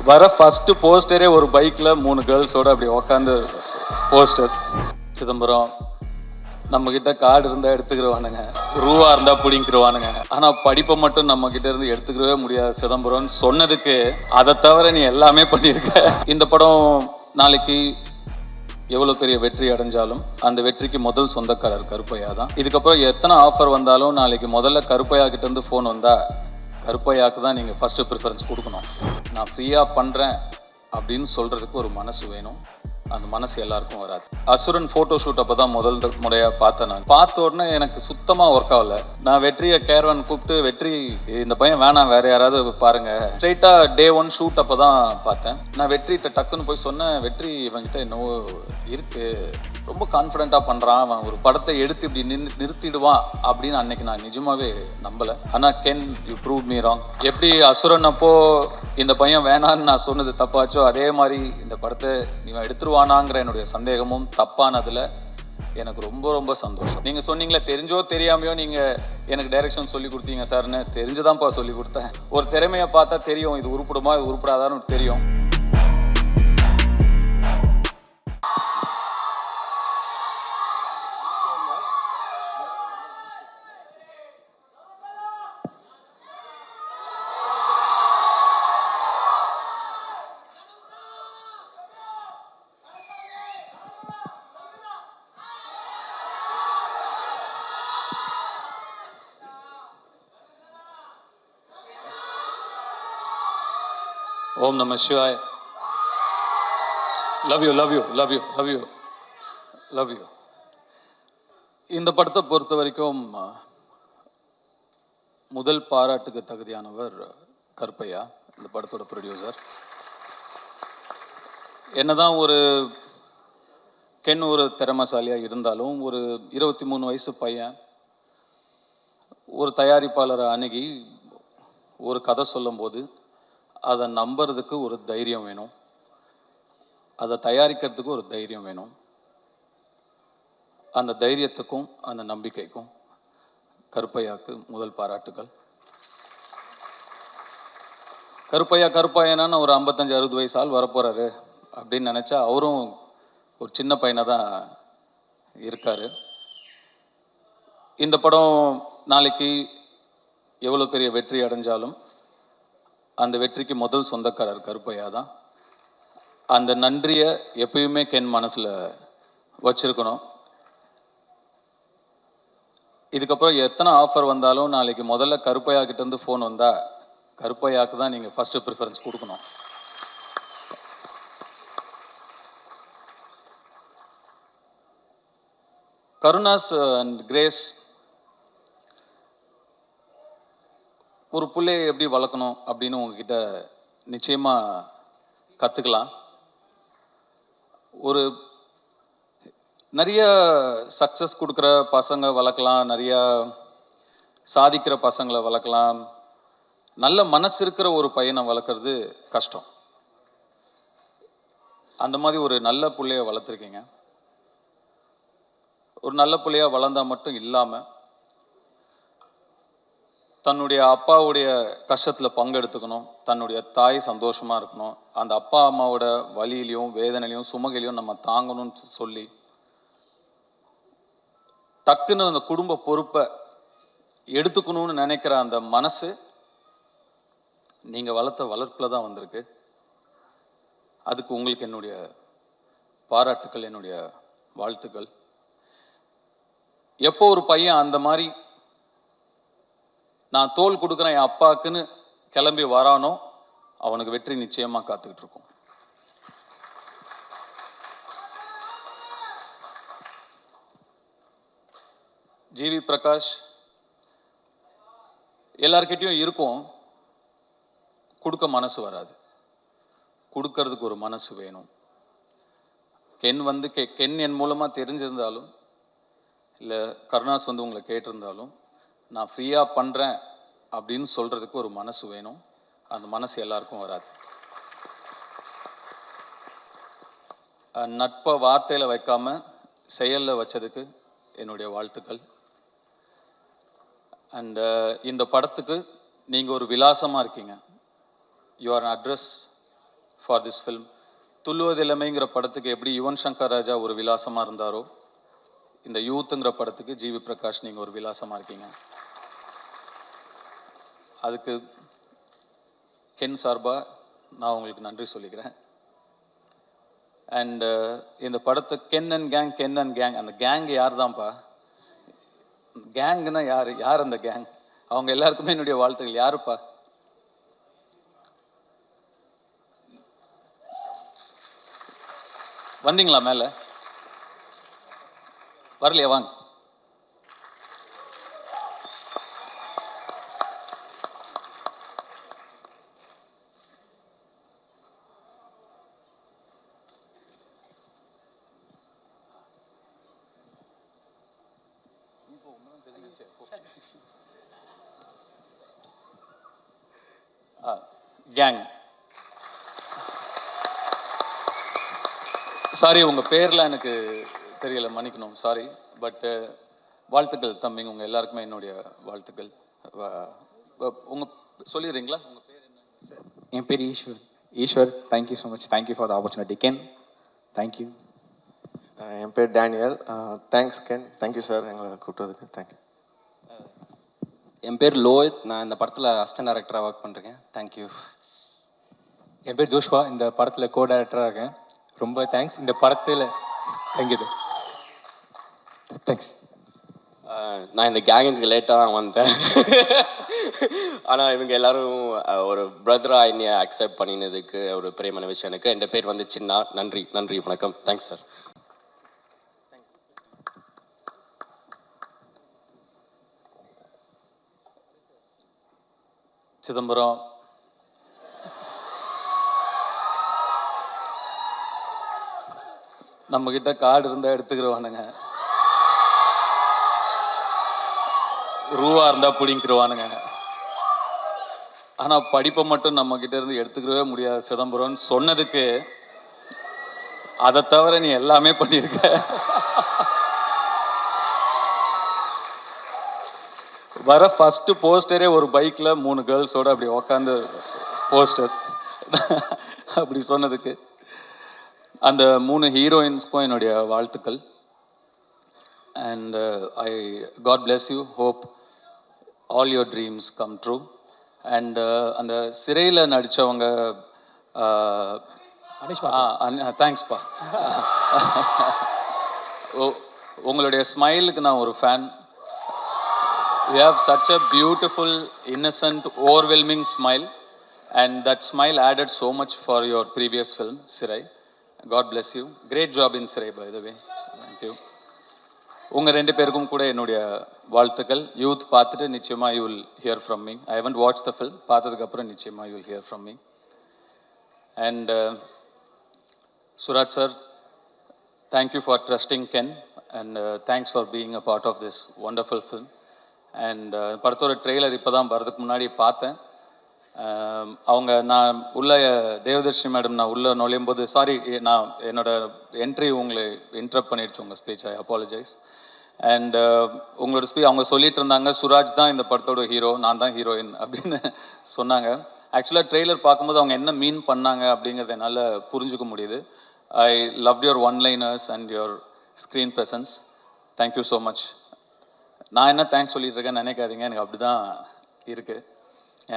வர ஃபர்ஸ்ட் போஸ்டரே ஒரு பைக்ல 3 கேர்ள்ஸோட அப்படி உக்காந்து போஸ்டர். சிதம்பரம் நம்ம கிட்ட கார்டு இருந்தா எடுத்துக்கிடுவானுங்க, ரூவா இருந்தா பிடிங்கிடுவானுங்க, ஆனா படிப்பை மட்டும் நம்ம கிட்ட இருந்து எடுத்துக்கவே முடியாது சிதம்பரம் சொன்னதுக்கு அதை தவிர நீ எல்லாமே பண்ணியிருக்க. இந்த படம் நாளைக்கு எவ்வளோ பெரிய வெற்றி அடைஞ்சாலும் அந்த வெற்றிக்கு முதல் சொந்தக்காரர் கருப்பையா தான். இதுக்கப்புறம் எத்தனை ஆஃபர் வந்தாலும் நாளைக்கு முதல்ல கருப்பையா கிட்ட இருந்து ஃபோன் வந்தா கருப்பையாக்கு தான் நீங்கள் ஃபஸ்ட்டு ப்ரிஃபரன்ஸ் கொடுக்கணும். நான் ஃப்ரீயாக பண்ணுறேன் அப்படின்னு சொல்கிறதுக்கு ஒரு மனசு வேணும். அந்த மனசு எல்லாருக்கும் வராது. அசுரன் ஃபோட்டோ ஷூட் அப்போ தான் முதல் முறையாக பார்த்தேன். நான் பார்த்த உடனே எனக்கு சுத்தமாக ஒர்க் ஆகலை. நான் வெற்றியை கேர்வன் கூப்பிட்டு, வெற்றி இந்த பையன் வேணாம், வேறு யாராவது பாருங்கள். ஸ்ட்ரைட்டாக டே 1 ஷூட் அப்போ தான் பார்த்தேன். நான் வெற்றிகிட்ட டக்குன்னு போய் சொன்னேன், வெற்றி இவங்கிட்ட என்னவோ இருக்குது, ரொம்ப கான்ஃபிடென்ட்டாக பண்ணுறான், அவன் ஒரு படத்தை எடுத்து இப்படி நிறுத்திடுவான் அப்படின்னு அன்னைக்கு நான் நிஜமாவே நம்பலை. ஆனால் Ken, you prove me wrong. எப்படி அசுரன் அப்போ இந்த பையன் வேணான்னு நான் சொன்னது தப்பாச்சோ, அதே மாதிரி இந்த படத்தை இவன் எடுத்துருவானாங்கிற என்னுடைய சந்தேகமும் தப்பானதில் எனக்கு ரொம்ப ரொம்ப சந்தோஷம். நீங்கள் சொன்னீங்களே, தெரிஞ்சோ தெரியாமையோ நீங்கள் எனக்கு டைரக்ஷன் சொல்லி கொடுத்தீங்க சார்னு. தெரிஞ்சுதான்ப்பா சொல்லி கொடுத்தேன். ஒரு திறமையை பார்த்தா தெரியும், இது உருப்படுமா இது உருப்படாதான்னு தெரியும். ஓம் நம சிவாய். Love you love you love you love you love you. இந்த படத்தை பொறுத்த வரைக்கும் முதல் பாராட்டுக்கு தகுதியானவர் கருப்பையா, இந்த படத்தோட ப்ரொடியூசர். என்னதான் ஒரு கென் ஒரு திறமைசாலியாக இருந்தாலும், ஒரு 23 வயசு பையன் ஒரு தயாரிப்பாளரை அணுகி ஒரு கதை சொல்லும்போது அதை நம்புறதுக்கு ஒரு தைரியம் வேணும், அதை தயாரிக்கிறதுக்கு ஒரு தைரியம் வேணும். அந்த தைரியத்துக்கும் அந்த நம்பிக்கைக்கும் கருப்பையாக்கு முதல் பாராட்டுகள். கருப்பையானா ஒரு 55-60 வயசு ஆள் வரப்போறாரு அப்படின்னு நினைச்சா அவரும் ஒரு சின்ன பையனை தான் இருக்காரு. இந்த படம் நாளைக்கு எவ்வளோ பெரிய வெற்றி அடைஞ்சாலும் அந்த வெற்றிக்கு முதல் சொந்தக்காரர் கருப்பையா தான். அந்த நன்றியை எப்பயுமே கென் மனசில் வச்சிருக்கணும். இதுக்கப்புறம் எத்தனை ஆஃபர் வந்தாலும் நாளைக்கு முதல்ல கருப்பையா கிட்டேருந்து ஃபோன் வந்தால் கருப்பையாக்கு தான் நீங்கள் ஃபஸ்ட்டு ப்ரிஃபரன்ஸ் கொடுக்கணும். கருணாஸ் அண்ட் கிரேஸ் ஒரு பிள்ளையை எப்படி வளர்க்கணும் அப்படின்னு உங்ககிட்ட நிச்சயமாக கற்றுக்கலாம். ஒரு நிறைய சக்ஸஸ் கொடுக்குற பசங்க வளர்க்கலாம், நிறையா சாதிக்கிற பசங்களை வளர்க்கலாம். நல்ல மனசு இருக்கிற ஒரு பையனை வளர்க்குறது கஷ்டம். அந்த மாதிரி ஒரு நல்ல பிள்ளைய வளர்த்துருக்கீங்க. ஒரு நல்ல பிள்ளையா வளர்ந்தால் மட்டும் இல்லாமல் தன்னுடைய அப்பாவுடைய கஷ்டத்தில் பங்கெடுத்துக்கணும், தன்னுடைய தாய் சந்தோஷமாக இருக்கணும், அந்த அப்பா அம்மாவோட வலியிலையும் வேதனையிலையும் சுமகையிலையும் நம்ம தாங்கணும்னு சொல்லி டக்குன்னு அந்த குடும்ப பொறுப்பை எடுத்துக்கணும்னு நினைக்கிற அந்த மனசு நீங்கள் வளர்த்த வளர்ப்பில் தான் வந்திருக்கு. அதுக்கு உங்களுக்கு என்னுடைய பாராட்டுக்கள், என்னுடைய வாழ்த்துக்கள். எப்போ ஒரு பையன் அந்த மாதிரி நான் தோல் கொடுக்குறேன் என் அப்பாக்குன்னு கிளம்பி வரானோ அவனுக்கு வெற்றி நிச்சயமாக காத்துக்கிட்டு இருக்கும். ஜிவி பிரகாஷ் எல்லார்கிட்டையும் இருக்கும், கொடுக்க மனசு வராது, கொடுக்கறதுக்கு ஒரு மனசு வேணும். கென் என் மூலமாக தெரிஞ்சிருந்தாலும் இல்லை கருணாஸ் உங்களை கேட்டிருந்தாலும் நான் ஃப்ரீயாக பண்ணுறேன் அப்படின்னு சொல்கிறதுக்கு ஒரு மனசு வேணும். அந்த மனசு எல்லாருக்கும் வராது. நட்பை வார்த்தையில் வைக்காமல் செயலில் வச்சதுக்கு என்னுடைய வாழ்த்துக்கள். அண்ட் இந்த படத்துக்கு நீங்கள் ஒரு விலாசமாக இருக்கீங்க. You are an address for this film. துள்ளுவதில்லைங்கிற படத்துக்கு எப்படி யுவன் சங்கர் ராஜா ஒரு விலாசமாக இருந்தாரோ, இந்த யூத்துங்கிற படத்துக்கு ஜிவி பிரகாஷ் நீங்கள் ஒரு விலாசமாக இருக்கீங்க. அதுக்கு கென் சார்பாக நான் உங்களுக்கு நன்றி சொல்லிக்கிறேன். அண்டு இந்த படத்தை கென் அண்ட் கேங், அந்த கேங் யார் தான்ப்பா? கேங்குன்னா யார் அந்த கேங்? அவங்க எல்லாருக்குமே என்னுடைய வாழ்த்துக்கள். யாருப்பா? வந்தீங்களா மேலே? வரலையா? வாங்க. கேங். சாரி, உங்கள் பேரில் எனக்கு தெரியல, மன்னிக்கணும், சாரி. பட் வாழ்த்துக்கள் தம்பிங்க, உங்கள் எல்லாருக்குமே என்னுடைய வாழ்த்துக்கள். உங்கள் சொல்லிடுறீங்களா? உங்கள் பேர் என்ன? என் பேர் Eswar. Thank you so much. Thank you for the opportunity Ken. Thank you. என் பேர் Daniel. Thanks Ken. Thank you sir எங்களை கூப்பிட்டதுக்கு. தேங்க்யூ. என் பேர் லோஹித். நான் இந்த படத்தில் அசிஸ்டன்ட் டைரக்டராக ஒர்க் பண்ணுறேன். தேங்க்யூ. என் பேர் ஜோஷ்வா. இந்த படத்தில் கோ டைரக்டராக இருக்கேன். ரொம்ப தேங்க்ஸ். இந்த படத்தில் தேங்க்யூ. தேங்க்ஸ். நான் இந்த கேங்குக்கு லேட்டாக தான் வந்தேன். ஆனால் இவங்க எல்லாரும் ஒரு பிரதராக என்னை அக்செப்ட் பண்ணினதுக்கு ஒரு பெரியமான விஷயம் எனக்கு. என் பேர் வந்து சின்னா. நன்றி, வணக்கம். Thanks sir. சிதம்பரம், நம்மக்கிட்ட கார்டு இருந்தால் எடுத்துக்கிடுவானுங்க, ரூபா இருந்தால் பிடிங்கிடுவானுங்க. ஆனால் படிப்பை மட்டும் நம்மக்கிட்ட இருந்து எடுத்துக்கவே முடியாது சிதம்பரம்னு சொன்னதுக்கு, அதை தவிர நீ எல்லாமே பண்ணியிருக்க. வர ஃபஸ்ட்டு போஸ்டரே ஒரு பைக்கில் 3 கேர்ள்ஸோடு அப்படி உக்காந்து போஸ்டர் அப்படி சொன்னதுக்கு அந்த 3 ஹீரோயின்ஸ்க்கும் என்னுடைய வாழ்த்துக்கள். And God bless you. Hope all your dreams come true. And அந்த சிறையில் நடித்தவங்க, தேங்க்ஸ்ப்பா. உங்களுடைய ஸ்மைலுக்கு நான் ஒரு fan. You have such a beautiful, innocent, overwhelming smile, and that smile added so much for your previous film, Sirai. God bless you. Great job in Sirai, by the way. Thank you. உங்கள் 2 பேருக்கும் கூட என்னுடைய வாழ்த்துக்கள். Youth பார்த்துட்டு நிச்சயமாக you will hear from me. I haven't watched the film. பார்த்ததுக்கப்புறம் நிச்சயமாக you will hear from me. And Suraj sir, thank you for trusting Ken, and thanks for being a part of this wonderful film. And படத்தோட trailer இப்போ தான் வரதுக்கு முன்னாடி பார்த்தேன். அவங்க நான் உள்ள தேவதர்ஷினி மேடம் நான் உள்ளே நுழையும் போது, சாரி நான் என்னோடய என்ட்ரி உங்களை இன்டரப்ட் பண்ணிடுச்சு உங்கள் ஸ்பீச், ஐ அப்பாலஜைஸ். அண்ட் உங்களோட அவங்க சொல்லிட்டு இருந்தாங்க, சுராஜ் தான் இந்த படத்தோட ஹீரோ, நான் தான் ஹீரோயின் அப்படின்னு சொன்னாங்க. ஆக்சுவலாக ட்ரெய்லர் பார்க்கும்போது அவங்க என்ன மீன் பண்ணாங்க அப்படிங்கிறத என்னால் புரிஞ்சுக்க முடியுது. I love your one-liners and your screen presence. Thank you so much. நான் என்ன தேங்க்ஸ் சொல்லிட்டு இருக்கேன்னு நினைக்காதீங்க, எனக்கு அப்படி தான் இருக்குது.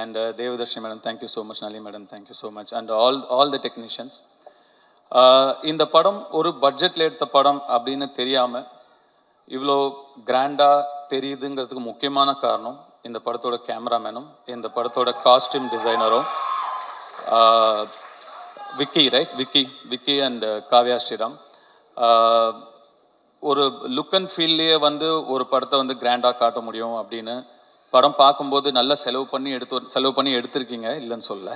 And Devadharshini madam, thank you so much. Nalini madam, thank you so much. And all the technicians. இந்த படம் ஒரு பட்ஜெட்டில் எடுத்த படம் அப்படின்னு தெரியாமல் இவ்வளோ கிராண்டாக தெரியுதுங்கிறதுக்கு முக்கியமான காரணம் இந்த படத்தோட கேமராமேனும் இந்த படத்தோட காஸ்டியூம் டிசைனரும் விக்கி, ரைட்? விக்கி அண்ட் காவ்யா ஸ்ரீராம். ஒரு லுக் அண்ட் ஃபீல்லையே வந்து ஒரு படத்தை வந்து கிராண்டாக காட்ட முடியும் அப்படின்னு படம் பார்க்கும்போது நல்லா செலவு பண்ணி எடுத்திருக்கீங்க, இல்லைன்னு சொல்ல.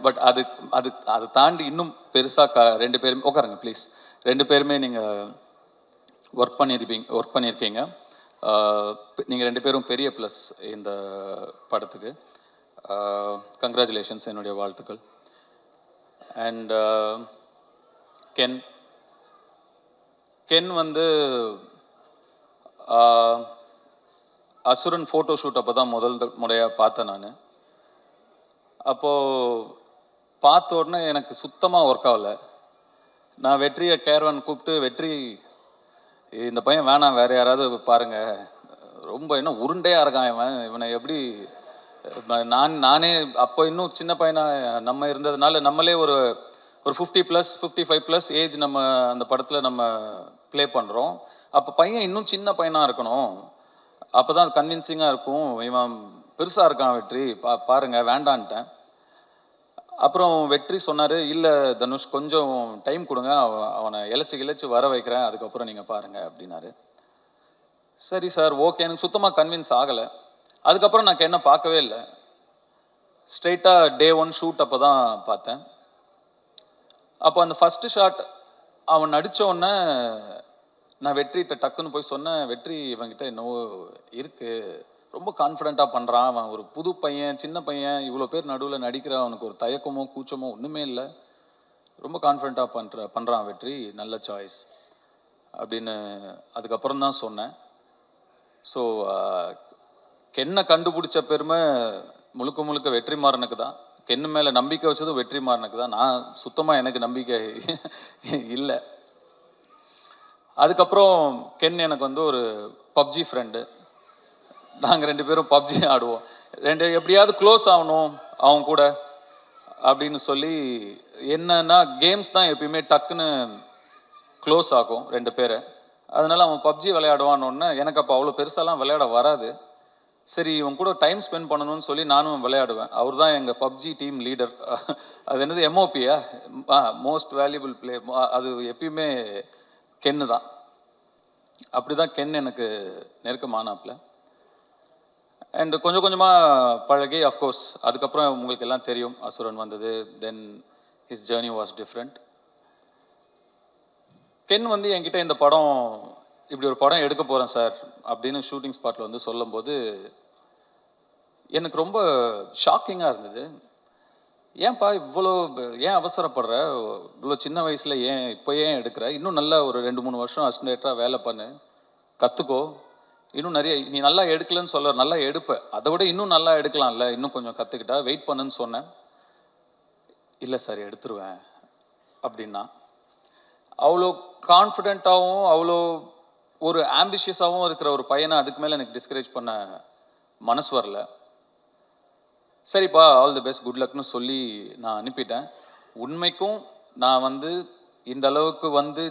பட் அதை தாண்டி இன்னும் பெருசாக 2 பேருமே உட்காருங்க ப்ளீஸ். 2 பேருமே நீங்கள் ஒர்க் பண்ணியிருக்கீங்க. நீங்கள் 2 பேரும் பெரிய ப்ளஸ் இந்த படத்துக்கு. கங்க்ராச்சுலேஷன்ஸ், என்னுடைய வாழ்த்துக்கள். அண்ட் கென் வந்து அசுரன் ஃபோட்டோ ஷூட் அப்போ தான் முதல் முறையாக பார்த்தேன் நான். அப்போது பார்த்த உடனே எனக்கு சுத்தமாக ஒர்க் ஆகல. நான் வெற்றியை கேரவன் கூப்பிட்டு, வெற்றி இந்த பையன் வேணாம், வேற யாராவது பாருங்க, ரொம்ப இன்னும் உருண்டையாக இருக்கான் இவன், இவனை எப்படி நானே அப்போ இன்னும் சின்ன பையனா நம்ம இருந்ததுனால நம்மளே ஒரு 50+, 55+ ஏஜ் நம்ம அந்த படத்தில் நம்ம ப்ளே பண்ணுறோம். அப்போ பையன் இன்னும் சின்ன பையனாக இருக்கணும், அப்போ தான் கன்வின்சிங்காக இருக்கும். இவன் பெருசாக இருக்கான் வெற்றி, பாருங்க வேண்டான்ட்டேன். அப்புறம் வெற்றி சொன்னார், இல்லை தனுஷ் கொஞ்சம் டைம் கொடுங்க, அவனை இழைச்சி வர வைக்கிறேன், அதுக்கப்புறம் நீங்கள் பாருங்க அப்படின்னாரு. சரி சார், ஓகே. எனக்கு சுத்தமாக கன்வின்ஸ் ஆகலை. அதுக்கப்புறம் நான் என்ன பார்க்கவே இல்லை. ஸ்ட்ரெயிட்டாக டே 1 ஷூட் அப்போ தான் பார்த்தேன். அப்போ அந்த ஃபஸ்ட்டு ஷாட் அவன் நடித்த உடனே நான் வெற்றிகிட்ட டக்குன்னு போய் சொன்னேன், வெற்றி இவன்கிட்ட என்னவோ இருக்குது, ரொம்ப கான்ஃபிடெண்ட்டாக பண்ணுறான், அவன் ஒரு புது பையன், சின்ன பையன், இவ்வளோ பேர் நடுவில் நடிக்கிற, அவனுக்கு ஒரு தயக்கமோ கூச்சமோ ஒன்றுமே இல்லை, ரொம்ப கான்ஃபிடெண்ட்டாக பண்ணுறான் வெற்றி, நல்ல சாய்ஸ் அப்படின்னு அதுக்கப்புறம் தான் சொன்னேன். ஸோ கென்னை கண்டுபிடிச்ச பெருமை முழுக்க வெற்றிமாறனுக்கு தான். கென்னு மேலே நம்பிக்கை வச்சதும் வெற்றிமாறனுக்கு தான். நான் சுத்தமாக எனக்கு நம்பிக்கை இல்லை. அதுக்கப்புறம் கென் எனக்கு வந்து ஒரு பப்ஜி ஃப்ரெண்டு. நாங்கள் 2 பேரும் பப்ஜி ஆடுவோம். எப்படியாவது க்ளோஸ் ஆகணும் அவங்க கூட அப்படின்னு சொல்லி, என்னன்னா கேம்ஸ் தான் எப்பயுமே டக்குன்னு க்ளோஸ் ஆகும் 2 பேரை. அதனால அவன் பப்ஜி விளையாடுவான்னு, எனக்கு அப்போ அவ்வளோ பெருசாலாம் விளையாட வராது. சரி, இவன் கூட டைம் ஸ்பெண்ட் பண்ணணும்னு சொல்லி நானும் விளையாடுவேன். அவர் தான் எங்கள் பப்ஜி டீம் லீடர். அது என்னது எம்ஓபியா, மோஸ்ட் வேல்யூபிள் பிளே, அது எப்பயுமே கென்னு தான். அப்படி தான் கென் எனக்கு நெருக்கமானாப்ல. அண்ட் கொஞ்சம் கொஞ்சமாக பழகி, அஃப்கோர்ஸ் அதுக்கப்புறம் உங்களுக்கு எல்லாம் தெரியும், அசுரன் வந்தது. Then his journey was different. Ken வந்து என்கிட்ட இந்த படம், இப்படி ஒரு படம் எடுக்க போகிறேன் சார் அப்படின்னு ஷூட்டிங் ஸ்பாட்டில் வந்து சொல்லும்போது எனக்கு ரொம்ப ஷாக்கிங்காக இருந்தது. ஏன்பா இவ்வளோ, ஏன் அவசரப்படுற, இவ்வளோ சின்ன வயசில் இப்போ ஏன் எடுக்கிற, இன்னும் நல்லா ஒரு 2-3 வருஷம் அசிஸ்டன்டேட்டராக வேலை பண்ணு, கற்றுக்கோ, இன்னும் நிறைய, நீ நல்லா எடுக்கலன்னு சொல்ல, நல்லா எடுப்ப, அதை விட இன்னும் நல்லா எடுக்கலாம்ல, இன்னும் கொஞ்சம் கற்றுக்கிட்டா, வெயிட் பண்ணுன்னு சொன்னேன். இல்லை சார் எடுத்துருவேன் அப்படின்னா. அவ்வளோ கான்ஃபிடென்ட்டாகவும் அவ்வளோ ஒரு ஆம்பிஷியஸாகவும் இருக்கிற ஒரு பையனை அதுக்கு மேலே எனக்கு டிஸ்கரேஜ் பண்ண மனசு வரல. சரிப்பா, ஆல் தி பெஸ்ட், குட் லக்னு சொல்லி நான் அனுப்பிட்டேன். உண்மைக்கும் நான் வந்து இந்த அளவுக்கு வந்து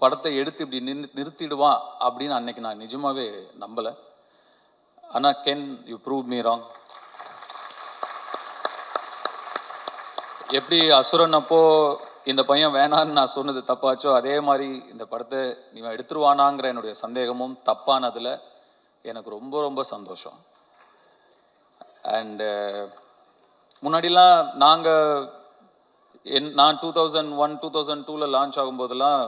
படத்தை எடுத்து இப்படி நிறுத்திடுவான் அப்படின்னு அன்னைக்கு நான் நிஜமாவே நம்பலை. ஆனால் Ken, you prove me wrong. எப்படி அசுரன் அப்போ இந்த பையன் வேணான்னு நான் சொன்னது தப்பாச்சோ, அதே மாதிரி இந்த படத்தை நீ எடுத்துருவானாங்கிற என்னுடைய சந்தேகமும் தப்பானதில் எனக்கு ரொம்ப சந்தோஷம். அண்டு முன்னாடிலாம் நான் 2001, 2002 லான்ச் ஆகும்போதெல்லாம்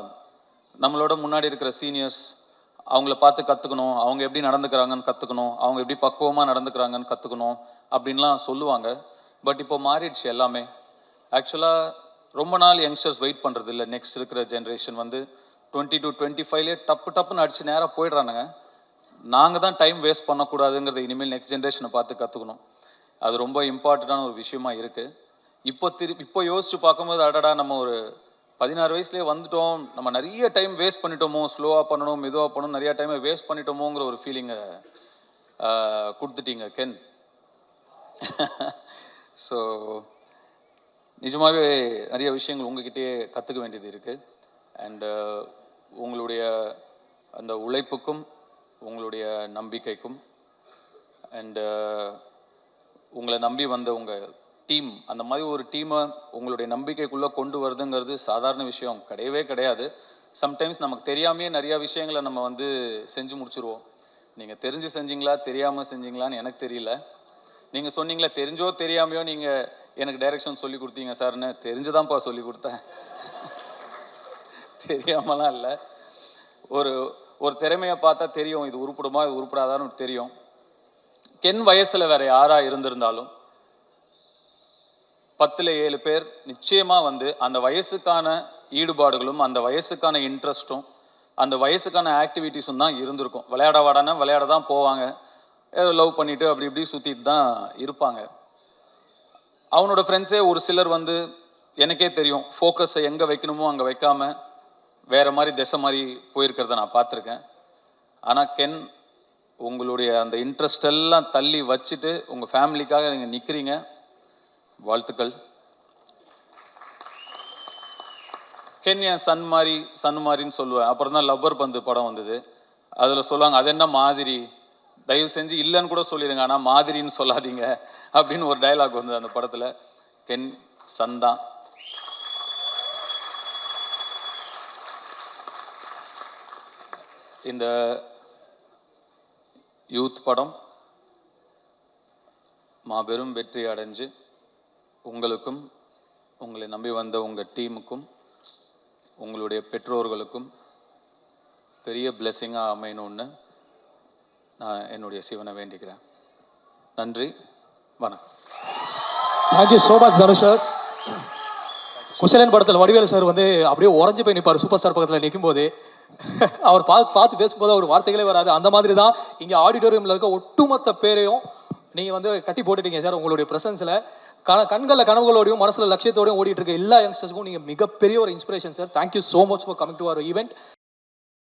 நம்மளோட முன்னாடி இருக்கிற சீனியர்ஸ், அவங்கள பார்த்து கற்றுக்கணும், அவங்க எப்படி நடந்துக்கிறாங்கன்னு கற்றுக்கணும், அவங்க எப்படி பக்குவமாக நடந்துக்கிறாங்கன்னு கற்றுக்கணும் அப்படின்லாம் சொல்லுவாங்க. பட் இப்போ மாறிடுச்சு எல்லாமே. ஆக்சுவலாக ரொம்ப நாள் யங்ஸ்டர்ஸ் வெயிட் பண்ணுறது இல்லை. நெக்ஸ்ட் இருக்கிற ஜென்ரேஷன் வந்து 20 to 25 டப்புன்னு அடிச்சு நேராக போயிடுறானுங்க. நாங்கள் தான் டைம் வேஸ்ட் பண்ணக்கூடாதுங்கிறது இனிமேல் நெக்ஸ்ட் ஜென்ரேஷனை பார்த்து கற்றுக்கணும். அது ரொம்ப இம்பார்ட்டண்டான ஒரு விஷயமா இருக்குது. இப்போ யோசிச்சு பார்க்கும்போது, அடடா நம்ம ஒரு 16 வயசுலேயே வந்துட்டோம், நம்ம நிறைய டைம் வேஸ்ட் பண்ணிட்டோமோ, ஸ்லோவாக பண்ணணும், மெதுவாக பண்ணணும், நிறையா டைமை வேஸ்ட் பண்ணிட்டோமோங்கிற ஒரு ஃபீலிங்கை கொடுத்துட்டீங்க கென். ஸோ நிஜமாகவே நிறைய விஷயங்கள் உங்ககிட்டயே கற்றுக்க வேண்டியது இருக்குது. அண்டு உங்களுடைய அந்த உழைப்புக்கும் உங்களுடைய நம்பிக்கைக்கும் அண்டு உங்களை நம்பி வந்த உங்கள் டீம், அந்த மாதிரி ஒரு டீமை உங்களுடைய நம்பிக்கைக்குள்ளே கொண்டு வருதுங்கிறது சாதாரண விஷயம் கிடையாது. சம்டைம்ஸ் நமக்கு தெரியாமையே நிறையா விஷயங்களை நம்ம வந்து செஞ்சு முடிச்சுருவோம். நீங்கள் தெரிஞ்சு செஞ்சீங்களா தெரியாமல் செஞ்சீங்களான்னு எனக்கு தெரியல. நீங்கள் சொன்னீங்களா தெரிஞ்சோ தெரியாமையோ நீங்கள் எனக்கு டைரக்ஷன் சொல்லி கொடுத்தீங்க சார்னு, தெரிஞ்சுதான்ப்பா சொல்லி கொடுத்தேன், தெரியாமலாம் இல்லை. ஒரு திறமையை பார்த்தா தெரியும், இது உருப்படுமா இது உருப்படாதான்னு தெரியும். கென் வயசில் வேற யாராக இருந்திருந்தாலும் 10ல் 7 பேர் நிச்சயமாக வந்து அந்த வயசுக்கான ஈடுபாடுகளும் அந்த வயசுக்கான இன்ட்ரெஸ்ட்டும் அந்த வயசுக்கான ஆக்டிவிட்டீஸும் தான் இருந்திருக்கும். விளையாட தான் போவாங்க, ஏதோ லவ் பண்ணிட்டு அப்படி இப்படி சுற்றிட்டு தான் இருப்பாங்க. அவனோட ஃப்ரெண்ட்ஸே ஒரு சிலர் வந்து எனக்கே தெரியும் ஃபோக்கஸை எங்கே வைக்கணுமோ அங்கே வைக்காம வேறு மாதிரி திசை மாதிரி போயிருக்கிறத நான் பார்த்துருக்கேன். ஆனால் கென், உங்களுடைய அந்த இன்ட்ரெஸ்ட் எல்லாம் தள்ளி வச்சுட்டு உங்கள் ஃபேமிலிக்காக நீங்கள் நிற்கிறீங்க. வாழ்த்துக்கள். கென் என் சன் மாதிரின்னு சொல்லுவேன். அப்புறம் தான் லப்பர் பந்து படம் வந்தது. அதில் சொல்லுவாங்க, அது என்ன மாதிரி, தயவு செஞ்சு இல்லைன்னு கூட சொல்லிடுங்க, ஆனால் மாதிரின்னு சொல்லாதீங்க அப்படின்னு ஒரு டைலாக் வந்தது அந்த படத்தில். கென் சன் தான். இந்த யூத் படம் மாபெரும் வெற்றி அடைஞ்சு உங்களுக்கும், உங்களை நம்பி வந்த உங்கள் டீமுக்கும், உங்களுடைய பெற்றோர்களுக்கும் பெரிய பிளெஸ்ஸிங்காக அமையணும்னு நான் என்னுடைய சிவனை வேண்டிக்கிறேன். நன்றி, வணக்கம். Thank you so much Dhanush sir. Kuselan படத்தில் வடிவேலு சார் வந்து அப்படியே உறைஞ்சு போய் நிற்பார் சூப்பர் ஸ்டார் பக்கத்தில் நிற்கும் போது. அவர் பார்த்து பேசும்போது அவர் வார்த்தைகளே வராது. அந்த மாதிரி தான் இங்கே ஆடிட்டோரியமில் இருக்க ஒட்டுமொத்த பேரையும் நீங்கள் வந்து கட்டி போட்டுட்டீங்க சார். உங்களுடைய ப்ரெசன்ஸில் கண்களில் கனவுகளோடையும் மனசில் லட்சியத்தோடையும் ஓடிட்டு இருக்க எல்லா யங்ஸ்டர்ஸ்க்கும் நீங்கள் மிகப்பெரிய ஒரு inspiration sir. Thank you so much for coming to our event.